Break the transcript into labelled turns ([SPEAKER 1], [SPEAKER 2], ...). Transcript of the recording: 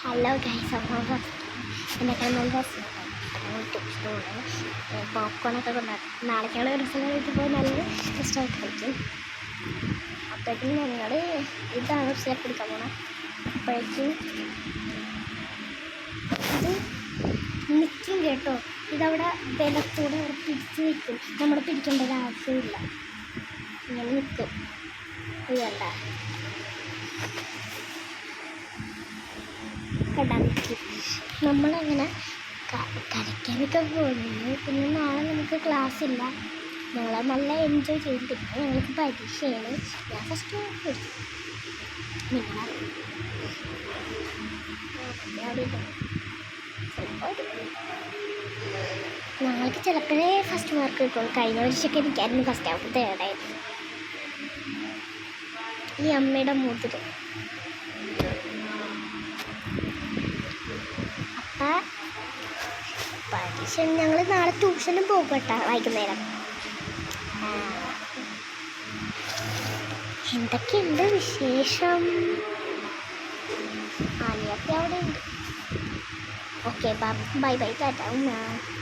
[SPEAKER 1] Hello guys, അപ്പോൾ എൻ്റെ നല്ല ട്യൂഷനുണ്ട്. പോപ്കോണൊക്കെ കൊണ്ടാകും. നാളേക്കുള്ള റിസൾട്ട് കഴിക്കുമ്പോൾ നല്ല ഇഷ്ടമായിട്ട് കഴിക്കും. അപ്പോഴേക്കും ഞങ്ങൾ ഇതാണ് റിസൾട്ട് എടുക്കാൻ പോകണം. അപ്പോഴേക്കും ഇത് നിൽക്കും കേട്ടോ. ഇതവിടെ വിലത്തൂടെ അവിടെ പിടിച്ച് നിൽക്കും. നമ്മൾ പിടിക്കേണ്ട ഒരു ആവശ്യമില്ല. ഇങ്ങനെ നിൽക്കും. ഇത് കണ്ടാ നിൽക്കും. നമ്മളങ്ങനെ കളിക്കാനൊക്കെ പോകുന്നു. പിന്നെ നാളെ നമുക്ക് ക്ലാസ് ഇല്ല. ഞങ്ങൾ നല്ല എൻജോയ് ചെയ്യും. പിന്നെ ഞങ്ങൾക്ക് പരീക്ഷയാണ്. ഞാൻ ഫസ്റ്റ് പഠിക്കും. ഞങ്ങൾക്ക് ചിലപ്പോഴേ ഫസ്റ്റ് മാർക്ക് കിട്ടുള്ളൂ. കഴിഞ്ഞ പരീക്ഷയ്ക്ക് എനിക്കായിരുന്നു ഫസ്റ്റ് ആവും. തേർഡായിരുന്നു. ഈ അമ്മയുടെ മൂത്തിട്ട് അപ്പം പരീക്ഷ ഞങ്ങൾ നാളെ ട്യൂഷനും പോകട്ടെ വൈകുന്നേരം. എന്തൊക്കെയുണ്ട് വിശേഷം? ആനിയൊക്കെ അവിടെ ഉണ്ട്. Okay, bye bye, Tata.